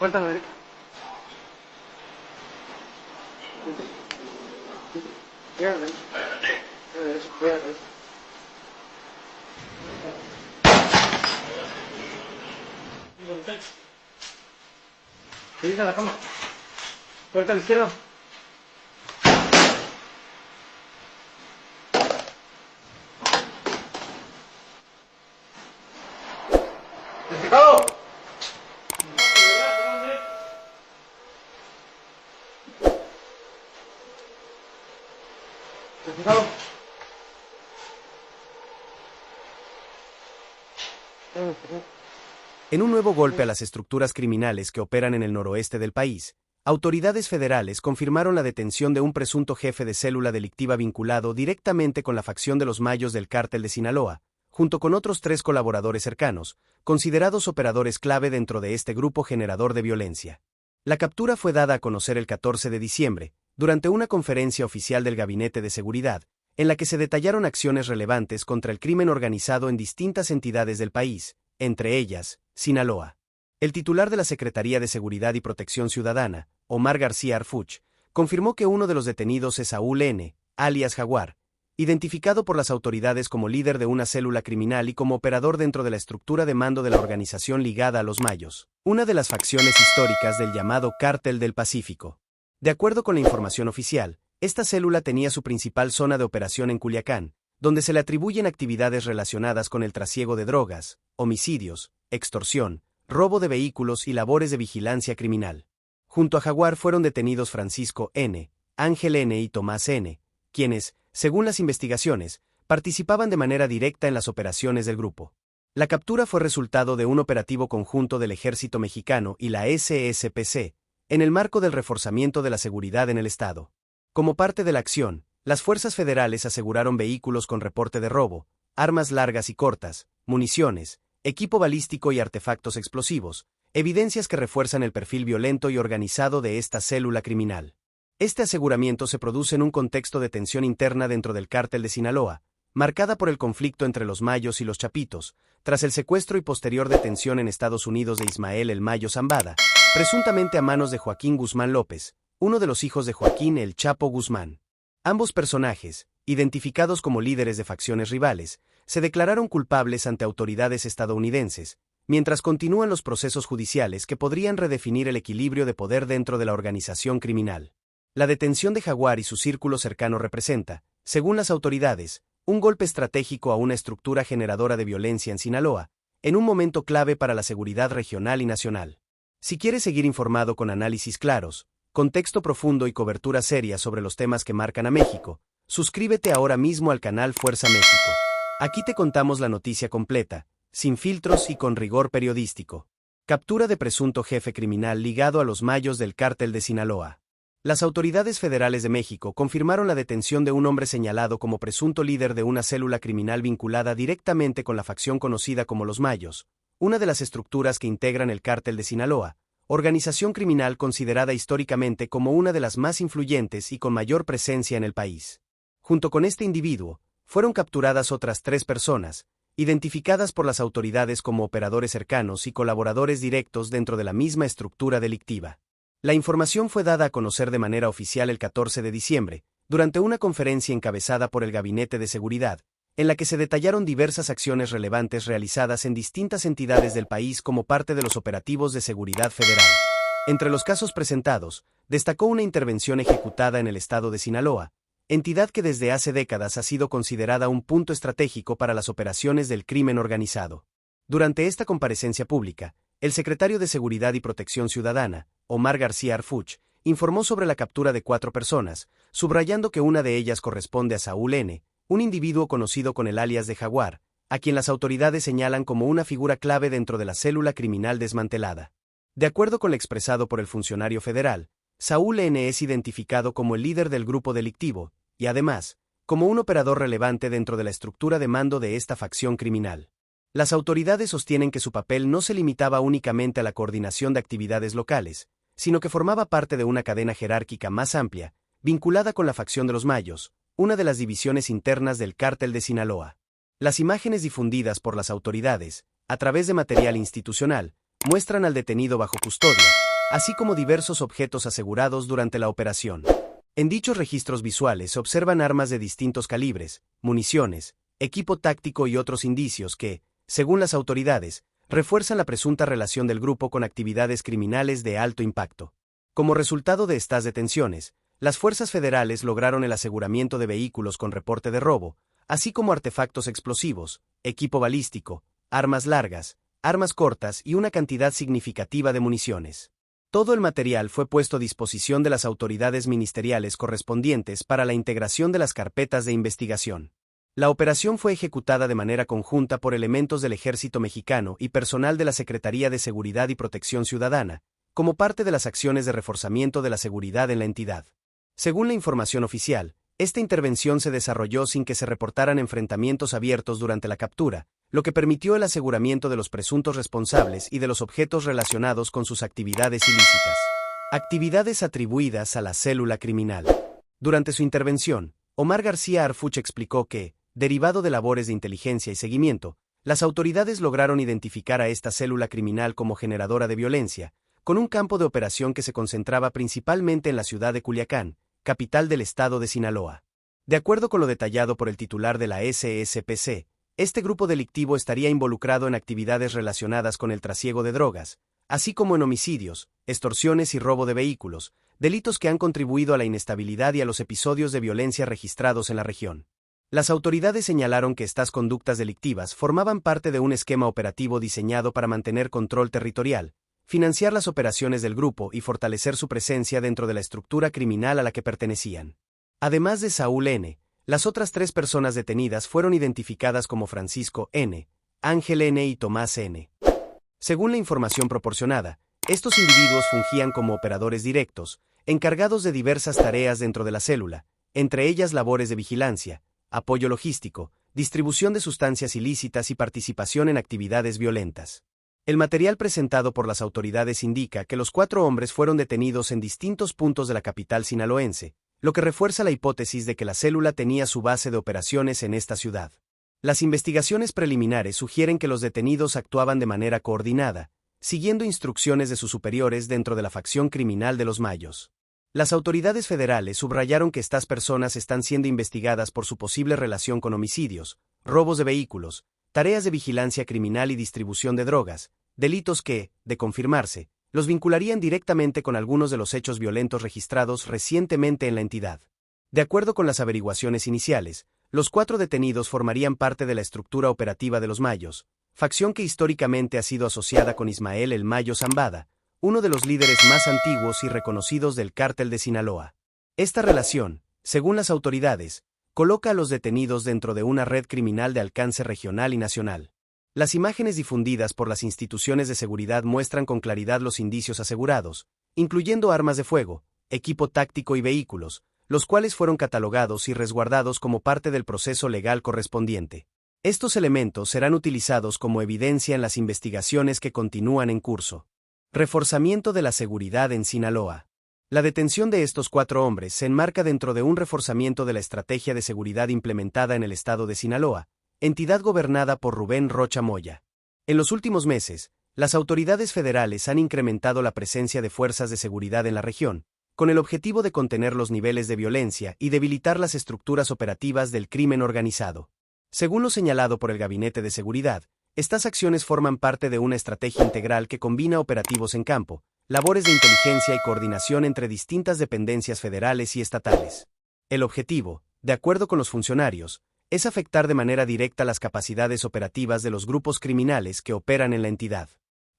Suéltame, Eric. Fíjate. Fíjate. Revisa la cama. Suelta a la izquierda. ¡Despejado! Despejado. En un nuevo golpe a las estructuras criminales que operan en el noroeste del país, autoridades federales confirmaron la detención de un presunto jefe de célula delictiva vinculado directamente con la facción de los Mayos del Cártel de Sinaloa, junto con otros 3 colaboradores cercanos, considerados operadores clave dentro de este grupo generador de violencia. La captura fue dada a conocer el 14 de diciembre, durante una conferencia oficial del Gabinete de Seguridad, en la que se detallaron acciones relevantes contra el crimen organizado en distintas entidades del país, entre ellas, Sinaloa. El titular de la Secretaría de Seguridad y Protección Ciudadana, Omar García Harfuch, confirmó que uno de los detenidos es Saúl N., alias Jaguar, identificado por las autoridades como líder de una célula criminal y como operador dentro de la estructura de mando de la organización ligada a los Mayos, una de las facciones históricas del llamado Cártel del Pacífico. De acuerdo con la información oficial, esta célula tenía su principal zona de operación en Culiacán, donde se le atribuyen actividades relacionadas con el trasiego de drogas, homicidios, extorsión, robo de vehículos y labores de vigilancia criminal. Junto a Jaguar fueron detenidos Francisco N., Ángel N. y Tomás N., quienes, según las investigaciones, participaban de manera directa en las operaciones del grupo. La captura fue resultado de un operativo conjunto del Ejército Mexicano y la SSPC, en el marco del reforzamiento de la seguridad en el Estado. Como parte de la acción, las fuerzas federales aseguraron vehículos con reporte de robo, armas largas y cortas, municiones, equipo balístico y artefactos explosivos, evidencias que refuerzan el perfil violento y organizado de esta célula criminal. Este aseguramiento se produce en un contexto de tensión interna dentro del Cártel de Sinaloa, marcada por el conflicto entre los Mayos y los Chapitos, tras el secuestro y posterior detención en Estados Unidos de Ismael El Mayo Zambada, presuntamente a manos de Joaquín Guzmán López, uno de los hijos de Joaquín El Chapo Guzmán. Ambos personajes, identificados como líderes de facciones rivales, se declararon culpables ante autoridades estadounidenses, mientras continúan los procesos judiciales que podrían redefinir el equilibrio de poder dentro de la organización criminal. La detención de Jaguar y su círculo cercano representa, según las autoridades, un golpe estratégico a una estructura generadora de violencia en Sinaloa, en un momento clave para la seguridad regional y nacional. Si quieres seguir informado con análisis claros, contexto profundo y cobertura seria sobre los temas que marcan a México, suscríbete ahora mismo al canal Fuerza México. Aquí te contamos la noticia completa, sin filtros y con rigor periodístico. Captura de presunto jefe criminal ligado a los Mayos del Cártel de Sinaloa. Las autoridades federales de México confirmaron la detención de un hombre señalado como presunto líder de una célula criminal vinculada directamente con la facción conocida como los Mayos, una de las estructuras que integran el Cártel de Sinaloa, organización criminal considerada históricamente como una de las más influyentes y con mayor presencia en el país. Junto con este individuo, fueron capturadas otras 3 personas, identificadas por las autoridades como operadores cercanos y colaboradores directos dentro de la misma estructura delictiva. La información fue dada a conocer de manera oficial el 14 de diciembre, durante una conferencia encabezada por el Gabinete de Seguridad, en la que se detallaron diversas acciones relevantes realizadas en distintas entidades del país como parte de los operativos de seguridad federal. Entre los casos presentados, destacó una intervención ejecutada en el estado de Sinaloa, entidad que desde hace décadas ha sido considerada un punto estratégico para las operaciones del crimen organizado. Durante esta comparecencia pública, el secretario de Seguridad y Protección Ciudadana, Omar García Harfuch, informó sobre la captura de 4 personas, subrayando que una de ellas corresponde a Saúl N., un individuo conocido con el alias de Jaguar, a quien las autoridades señalan como una figura clave dentro de la célula criminal desmantelada. De acuerdo con lo expresado por el funcionario federal, Saúl N. es identificado como el líder del grupo delictivo, y además, como un operador relevante dentro de la estructura de mando de esta facción criminal. Las autoridades sostienen que su papel no se limitaba únicamente a la coordinación de actividades locales, sino que formaba parte de una cadena jerárquica más amplia, vinculada con la facción de los Mayos, una de las divisiones internas del Cártel de Sinaloa. Las imágenes difundidas por las autoridades, a través de material institucional, muestran al detenido bajo custodia, así como diversos objetos asegurados durante la operación. En dichos registros visuales se observan armas de distintos calibres, municiones, equipo táctico y otros indicios que, según las autoridades, refuerzan la presunta relación del grupo con actividades criminales de alto impacto. Como resultado de estas detenciones, las fuerzas federales lograron el aseguramiento de vehículos con reporte de robo, así como artefactos explosivos, equipo balístico, armas largas, armas cortas y una cantidad significativa de municiones. Todo el material fue puesto a disposición de las autoridades ministeriales correspondientes para la integración de las carpetas de investigación. La operación fue ejecutada de manera conjunta por elementos del Ejército Mexicano y personal de la Secretaría de Seguridad y Protección Ciudadana, como parte de las acciones de reforzamiento de la seguridad en la entidad. Según la información oficial, esta intervención se desarrolló sin que se reportaran enfrentamientos abiertos durante la captura, lo que permitió el aseguramiento de los presuntos responsables y de los objetos relacionados con sus actividades ilícitas. Actividades atribuidas a la célula criminal. Durante su intervención, Omar García Harfuch explicó que, derivado de labores de inteligencia y seguimiento, las autoridades lograron identificar a esta célula criminal como generadora de violencia, con un campo de operación que se concentraba principalmente en la ciudad de Culiacán, capital del estado de Sinaloa. De acuerdo con lo detallado por el titular de la SSPC, este grupo delictivo estaría involucrado en actividades relacionadas con el trasiego de drogas, así como en homicidios, extorsiones y robo de vehículos, delitos que han contribuido a la inestabilidad y a los episodios de violencia registrados en la región. Las autoridades señalaron que estas conductas delictivas formaban parte de un esquema operativo diseñado para mantener control territorial, financiar las operaciones del grupo y fortalecer su presencia dentro de la estructura criminal a la que pertenecían. Además de Saúl N., las otras 3 personas detenidas fueron identificadas como Francisco N., Ángel N. y Tomás N. Según la información proporcionada, estos individuos fungían como operadores directos, encargados de diversas tareas dentro de la célula, entre ellas labores de vigilancia, apoyo logístico, distribución de sustancias ilícitas y participación en actividades violentas. El material presentado por las autoridades indica que los 4 hombres fueron detenidos en distintos puntos de la capital sinaloense, lo que refuerza la hipótesis de que la célula tenía su base de operaciones en esta ciudad. Las investigaciones preliminares sugieren que los detenidos actuaban de manera coordinada, siguiendo instrucciones de sus superiores dentro de la facción criminal de los Mayos. Las autoridades federales subrayaron que estas personas están siendo investigadas por su posible relación con homicidios, robos de vehículos, tareas de vigilancia criminal y distribución de drogas, delitos que, de confirmarse, los vincularían directamente con algunos de los hechos violentos registrados recientemente en la entidad. De acuerdo con las averiguaciones iniciales, los 4 detenidos formarían parte de la estructura operativa de los Mayos, facción que históricamente ha sido asociada con Ismael el Mayo Zambada, uno de los líderes más antiguos y reconocidos del cártel de Sinaloa. Esta relación, según las autoridades, coloca a los detenidos dentro de una red criminal de alcance regional y nacional. Las imágenes difundidas por las instituciones de seguridad muestran con claridad los indicios asegurados, incluyendo armas de fuego, equipo táctico y vehículos, los cuales fueron catalogados y resguardados como parte del proceso legal correspondiente. Estos elementos serán utilizados como evidencia en las investigaciones que continúan en curso. Reforzamiento de la seguridad en Sinaloa. La detención de estos 4 hombres se enmarca dentro de un reforzamiento de la estrategia de seguridad implementada en el estado de Sinaloa, entidad gobernada por Rubén Rocha Moya. En los últimos meses, las autoridades federales han incrementado la presencia de fuerzas de seguridad en la región, con el objetivo de contener los niveles de violencia y debilitar las estructuras operativas del crimen organizado. Según lo señalado por el Gabinete de Seguridad, estas acciones forman parte de una estrategia integral que combina operativos en campo, labores de inteligencia y coordinación entre distintas dependencias federales y estatales. El objetivo, de acuerdo con los funcionarios, es afectar de manera directa las capacidades operativas de los grupos criminales que operan en la entidad.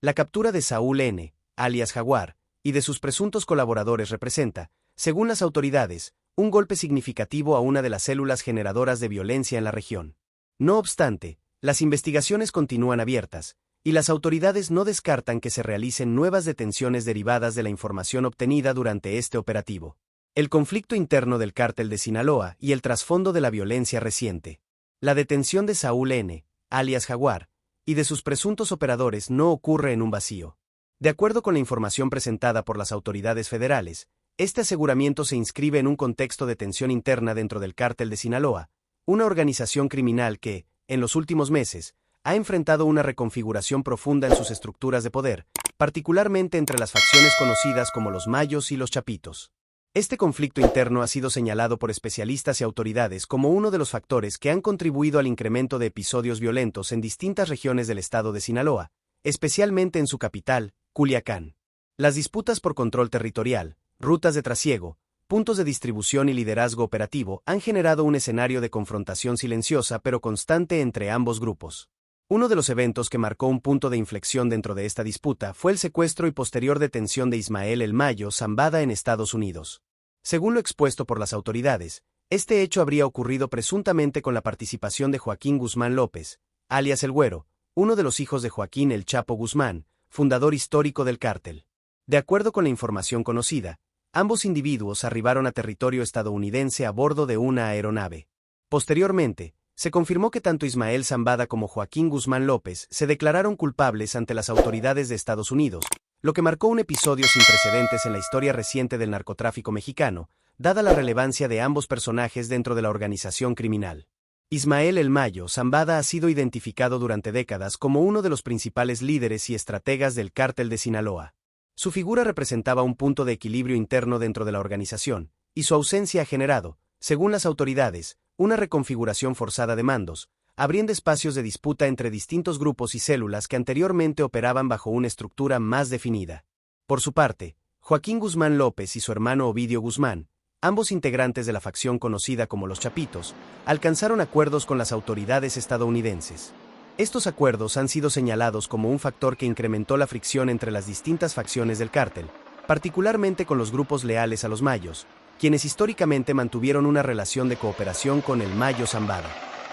La captura de Saúl N., alias Jaguar, y de sus presuntos colaboradores representa, según las autoridades, un golpe significativo a una de las células generadoras de violencia en la región. No obstante, las investigaciones continúan abiertas, y las autoridades no descartan que se realicen nuevas detenciones derivadas de la información obtenida durante este operativo. El conflicto interno del cártel de Sinaloa y el trasfondo de la violencia reciente. La detención de Saúl N., alias Jaguar, y de sus presuntos operadores no ocurre en un vacío. De acuerdo con la información presentada por las autoridades federales, este aseguramiento se inscribe en un contexto de tensión interna dentro del cártel de Sinaloa, una organización criminal que, en los últimos meses, ha enfrentado una reconfiguración profunda en sus estructuras de poder, particularmente entre las facciones conocidas como los Mayos y los Chapitos. Este conflicto interno ha sido señalado por especialistas y autoridades como uno de los factores que han contribuido al incremento de episodios violentos en distintas regiones del estado de Sinaloa, especialmente en su capital, Culiacán. Las disputas por control territorial, rutas de trasiego, puntos de distribución y liderazgo operativo han generado un escenario de confrontación silenciosa pero constante entre ambos grupos. Uno de los eventos que marcó un punto de inflexión dentro de esta disputa fue el secuestro y posterior detención de Ismael El Mayo Zambada en Estados Unidos. Según lo expuesto por las autoridades, este hecho habría ocurrido presuntamente con la participación de Joaquín Guzmán López, alias El Güero, uno de los hijos de Joaquín El Chapo Guzmán, fundador histórico del cártel. De acuerdo con la información conocida, ambos individuos arribaron a territorio estadounidense a bordo de una aeronave. Posteriormente, se confirmó que tanto Ismael Zambada como Joaquín Guzmán López se declararon culpables ante las autoridades de Estados Unidos, lo que marcó un episodio sin precedentes en la historia reciente del narcotráfico mexicano, dada la relevancia de ambos personajes dentro de la organización criminal. Ismael El Mayo Zambada ha sido identificado durante décadas como uno de los principales líderes y estrategas del cártel de Sinaloa. Su figura representaba un punto de equilibrio interno dentro de la organización, y su ausencia ha generado, según las autoridades, una reconfiguración forzada de mandos, abriendo espacios de disputa entre distintos grupos y células que anteriormente operaban bajo una estructura más definida. Por su parte, Joaquín Guzmán López y su hermano Ovidio Guzmán, ambos integrantes de la facción conocida como los Chapitos, alcanzaron acuerdos con las autoridades estadounidenses. Estos acuerdos han sido señalados como un factor que incrementó la fricción entre las distintas facciones del cártel, particularmente con los grupos leales a los Mayos, quienes históricamente mantuvieron una relación de cooperación con el Mayo Zambada.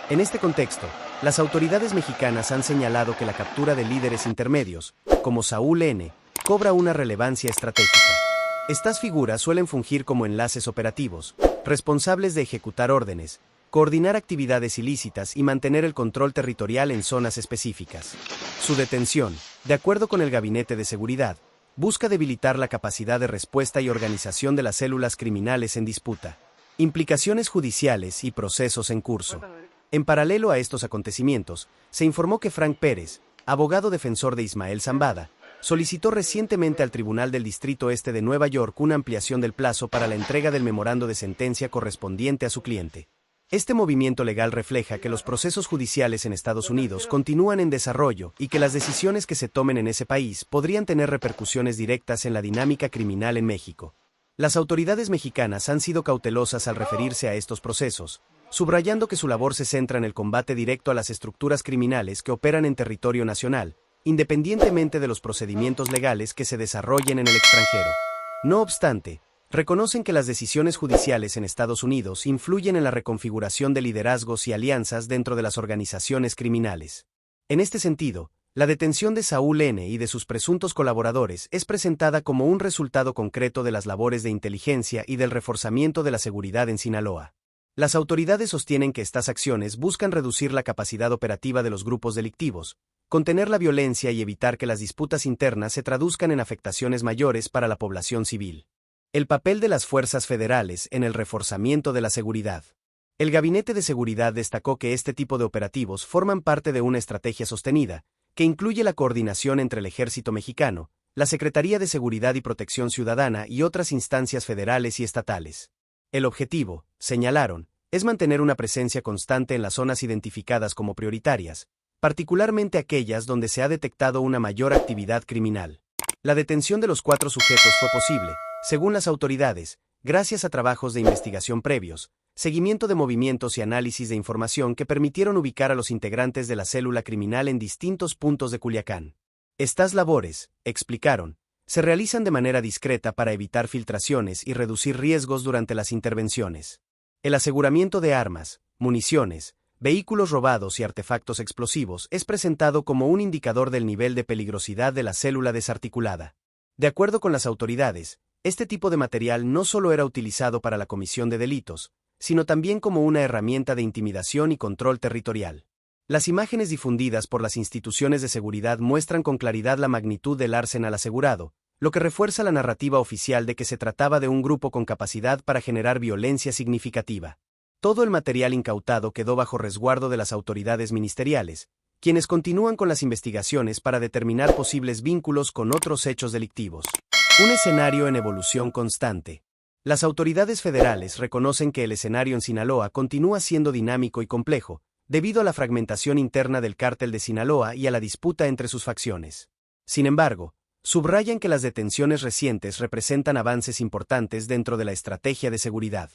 En este contexto, las autoridades mexicanas han señalado que la captura de líderes intermedios, como Saúl N., cobra una relevancia estratégica. Estas figuras suelen fungir como enlaces operativos, responsables de ejecutar órdenes, coordinar actividades ilícitas y mantener el control territorial en zonas específicas. Su detención, de acuerdo con el Gabinete de Seguridad, busca debilitar la capacidad de respuesta y organización de las células criminales en disputa. Implicaciones judiciales y procesos en curso. En paralelo a estos acontecimientos, se informó que Frank Pérez, abogado defensor de Ismael Zambada, solicitó recientemente al Tribunal del Distrito Este de Nueva York una ampliación del plazo para la entrega del memorando de sentencia correspondiente a su cliente. Este movimiento legal refleja que los procesos judiciales en Estados Unidos continúan en desarrollo y que las decisiones que se tomen en ese país podrían tener repercusiones directas en la dinámica criminal en México. Las autoridades mexicanas han sido cautelosas al referirse a estos procesos, subrayando que su labor se centra en el combate directo a las estructuras criminales que operan en territorio nacional, independientemente de los procedimientos legales que se desarrollen en el extranjero. No obstante, reconocen que las decisiones judiciales en Estados Unidos influyen en la reconfiguración de liderazgos y alianzas dentro de las organizaciones criminales. En este sentido, la detención de Saúl N. y de sus presuntos colaboradores es presentada como un resultado concreto de las labores de inteligencia y del reforzamiento de la seguridad en Sinaloa. Las autoridades sostienen que estas acciones buscan reducir la capacidad operativa de los grupos delictivos, contener la violencia y evitar que las disputas internas se traduzcan en afectaciones mayores para la población civil. El papel de las fuerzas federales en el reforzamiento de la seguridad. El Gabinete de Seguridad destacó que este tipo de operativos forman parte de una estrategia sostenida, que incluye la coordinación entre el Ejército Mexicano, la Secretaría de Seguridad y Protección Ciudadana y otras instancias federales y estatales. El objetivo, señalaron, es mantener una presencia constante en las zonas identificadas como prioritarias, particularmente aquellas donde se ha detectado una mayor actividad criminal. La detención de los 4 sujetos fue posible, según las autoridades, gracias a trabajos de investigación previos, seguimiento de movimientos y análisis de información que permitieron ubicar a los integrantes de la célula criminal en distintos puntos de Culiacán. Estas labores, explicaron, se realizan de manera discreta para evitar filtraciones y reducir riesgos durante las intervenciones. El aseguramiento de armas, municiones, vehículos robados y artefactos explosivos es presentado como un indicador del nivel de peligrosidad de la célula desarticulada. De acuerdo con las autoridades, este tipo de material no solo era utilizado para la comisión de delitos, sino también como una herramienta de intimidación y control territorial. Las imágenes difundidas por las instituciones de seguridad muestran con claridad la magnitud del arsenal asegurado, lo que refuerza la narrativa oficial de que se trataba de un grupo con capacidad para generar violencia significativa. Todo el material incautado quedó bajo resguardo de las autoridades ministeriales, quienes continúan con las investigaciones para determinar posibles vínculos con otros hechos delictivos. Un escenario en evolución constante. Las autoridades federales reconocen que el escenario en Sinaloa continúa siendo dinámico y complejo, debido a la fragmentación interna del cártel de Sinaloa y a la disputa entre sus facciones. Sin embargo, subrayan que las detenciones recientes representan avances importantes dentro de la estrategia de seguridad.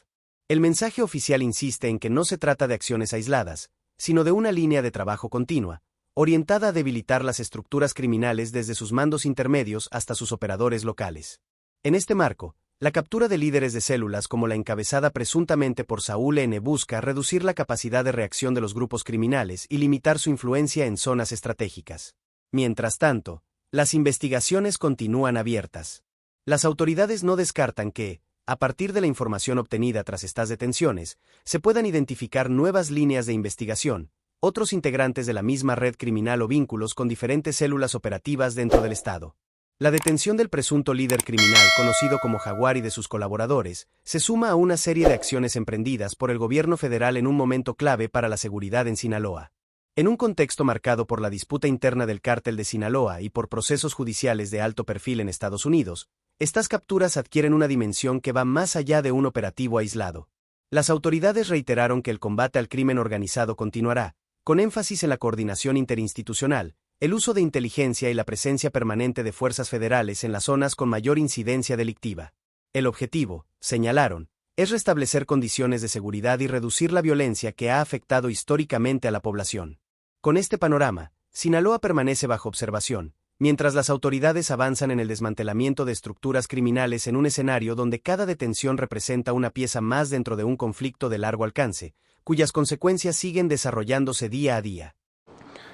El mensaje oficial insiste en que no se trata de acciones aisladas, sino de una línea de trabajo continua, orientada a debilitar las estructuras criminales desde sus mandos intermedios hasta sus operadores locales. En este marco, la captura de líderes de células como la encabezada presuntamente por Saúl N. busca reducir la capacidad de reacción de los grupos criminales y limitar su influencia en zonas estratégicas. Mientras tanto, las investigaciones continúan abiertas. Las autoridades no descartan que, a partir de la información obtenida tras estas detenciones, se puedan identificar nuevas líneas de investigación, otros integrantes de la misma red criminal o vínculos con diferentes células operativas dentro del Estado. La detención del presunto líder criminal conocido como Jaguar y de sus colaboradores se suma a una serie de acciones emprendidas por el gobierno federal en un momento clave para la seguridad en Sinaloa. En un contexto marcado por la disputa interna del cártel de Sinaloa y por procesos judiciales de alto perfil en Estados Unidos, estas capturas adquieren una dimensión que va más allá de un operativo aislado. Las autoridades reiteraron que el combate al crimen organizado continuará, con énfasis en la coordinación interinstitucional, el uso de inteligencia y la presencia permanente de fuerzas federales en las zonas con mayor incidencia delictiva. El objetivo, señalaron, es restablecer condiciones de seguridad y reducir la violencia que ha afectado históricamente a la población. Con este panorama, Sinaloa permanece bajo observación, mientras las autoridades avanzan en el desmantelamiento de estructuras criminales en un escenario donde cada detención representa una pieza más dentro de un conflicto de largo alcance, cuyas consecuencias siguen desarrollándose día a día.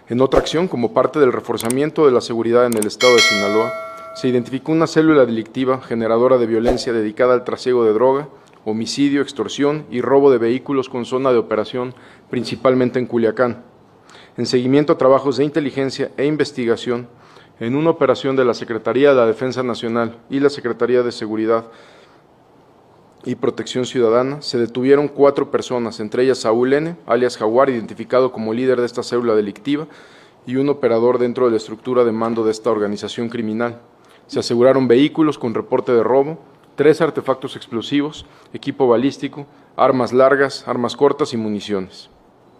En otra acción, como parte del reforzamiento de la seguridad en el estado de Sinaloa, se identificó una célula delictiva generadora de violencia dedicada al trasiego de droga, homicidio, extorsión y robo de vehículos con zona de operación, principalmente en Culiacán. En seguimiento a trabajos de inteligencia e investigación, en una operación de la Secretaría de la Defensa Nacional y la Secretaría de Seguridad y Protección Ciudadana, se detuvieron 4 personas, entre ellas Saúl N., alias Jaguar, identificado como líder de esta célula delictiva, y un operador dentro de la estructura de mando de esta organización criminal. Se aseguraron vehículos con reporte de robo, 3 artefactos explosivos, equipo balístico, armas largas, armas cortas y municiones.